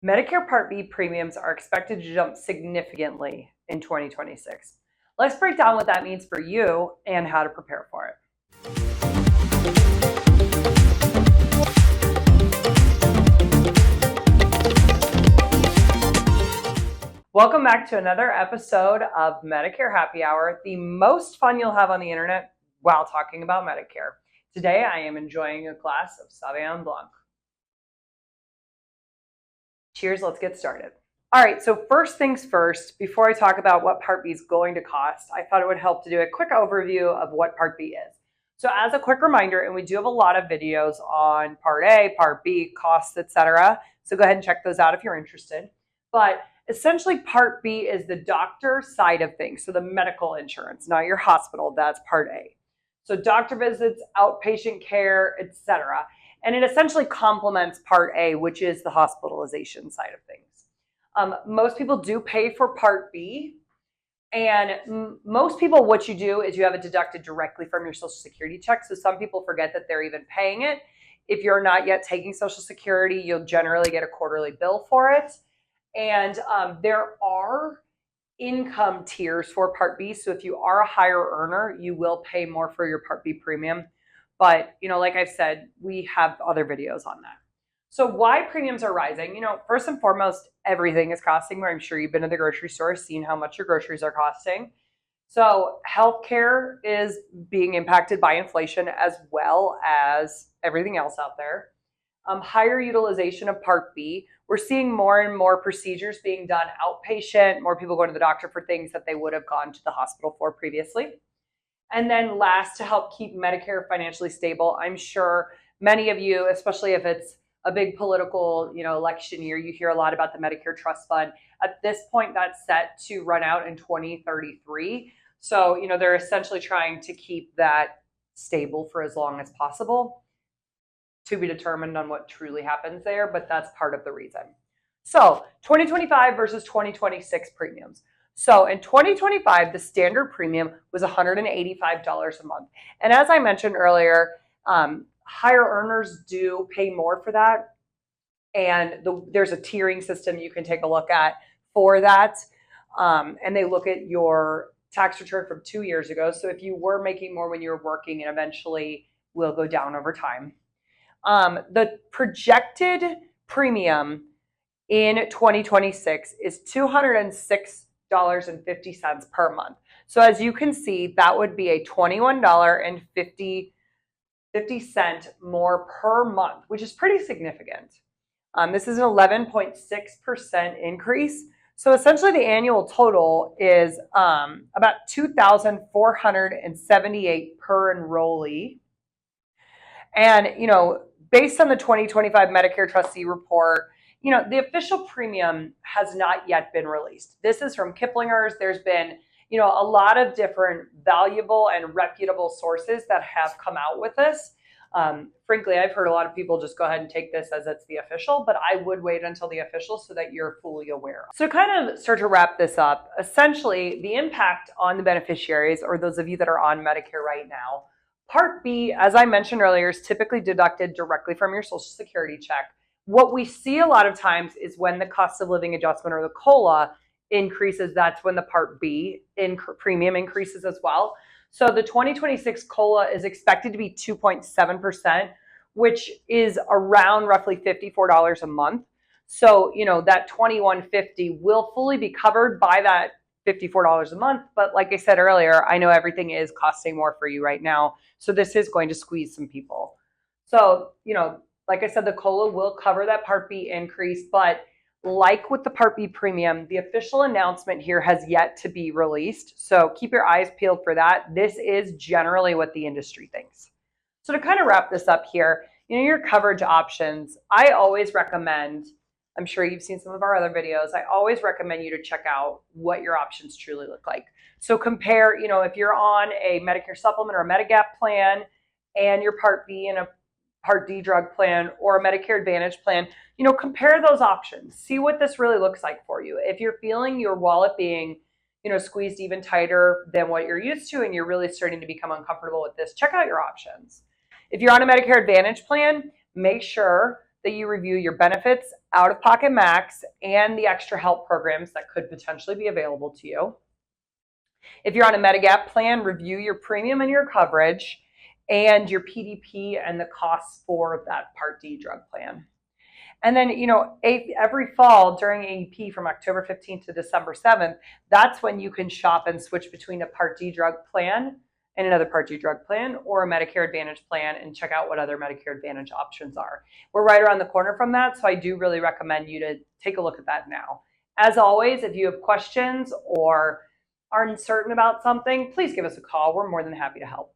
Medicare Part B premiums are expected to jump significantly in 2026. Let's break down what that means for you and how to prepare for it. Welcome back to another episode of Medicare Happy Hour, the most fun you'll have on the internet while talking about Medicare. Today I am enjoying a glass of Sauvignon Blanc. Cheers, let's get started. All right, so first things first, before I talk about what Part B is going to cost, I thought it would help to do a quick overview of what Part B is. So as a quick reminder, and we do have a lot of videos on Part A, Part B, costs, etc. So go ahead and check those out if you're interested. But essentially Part B is the doctor side of things, so the medical insurance, not your hospital, that's Part A. So doctor visits, outpatient care, etc. And it essentially complements Part A, which is the hospitalization side of things. Most people do pay for Part B, and most people, what you do is you have it deducted directly from your Social Security check. So some people forget that they're even paying it. If you're not yet taking Social Security, you'll generally get a quarterly bill for it. And there are income tiers for Part B. So if you are a higher earner, you will pay more for your Part B premium. But, like I've said, we have other videos on that. So why premiums are rising? First and foremost, everything is costing more. I'm sure you've been to the grocery store, seen how much your groceries are costing. So healthcare is being impacted by inflation as well as everything else out there. Higher utilization of Part B. We're seeing more and more procedures being done outpatient, more people going to the doctor for things that they would have gone to the hospital for previously. And then last, to help keep Medicare financially stable, I'm sure many of you, especially if it's a big political, election year, you hear a lot about the Medicare Trust Fund. At this point, that's set to run out in 2033. So, they're essentially trying to keep that stable for as long as possible. To be determined on what truly happens there, but that's part of the reason. So 2025 versus 2026 premiums. So in 2025, the standard premium was $185 a month. And as I mentioned earlier, higher earners do pay more for that. And there's a tiering system you can take a look at for that. And they look at your tax return from 2 years ago. So if you were making more when you were working, and eventually will go down over time. The projected premium in 2026 is $206.50 per month. So as you can see, that would be a $21.50 more per month, which is pretty significant. This is an 11.6% increase. So essentially the annual total is about $2,478 per enrollee. And, based on the 2025 Medicare Trustee Report, the official premium has not yet been released. This is from Kiplinger's. There's been, a lot of different valuable and reputable sources that have come out with this. Frankly, I've heard a lot of people just go ahead and take this as it's the official, but I would wait until the official so that you're fully aware. So kind of start to wrap this up, essentially the impact on the beneficiaries, or those of you that are on Medicare right now. Part B, as I mentioned earlier, is typically deducted directly from your Social Security check. What we see a lot of times is when the cost of living adjustment, or the COLA, increases, that's when the Part B premium increases as well. So the 2026 COLA is expected to be 2.7%, which is around roughly $54 a month. So, that $21.50 will fully be covered by that $54 a month. But like I said earlier, I know everything is costing more for you right now. So this is going to squeeze some people. So, like I said, the COLA will cover that Part B increase, but like with the Part B premium, the official announcement here has yet to be released. So keep your eyes peeled for that. This is generally what the industry thinks. So to kind of wrap this up here, your coverage options, I always recommend, I'm sure you've seen some of our other videos, I always recommend you to check out what your options truly look like. So compare, if you're on a Medicare supplement or a Medigap plan and your Part B and a Part D drug plan or a Medicare Advantage plan, compare those options. See what this really looks like for you. If you're feeling your wallet being, squeezed even tighter than what you're used to and you're really starting to become uncomfortable with this, check out your options. If you're on a Medicare Advantage plan, make sure that you review your benefits out-of-pocket max, and the extra help programs that could potentially be available to you. If you're on a Medigap plan, review your premium and your coverage and your PDP and the costs for that Part D drug plan. And then, every fall during AEP from October 15th to December 7th, that's when you can shop and switch between a Part D drug plan and another Part D drug plan or a Medicare Advantage plan and check out what other Medicare Advantage options are. We're right around the corner from that, so I do really recommend you to take a look at that now. As always, if you have questions or are uncertain about something, please give us a call. We're more than happy to help.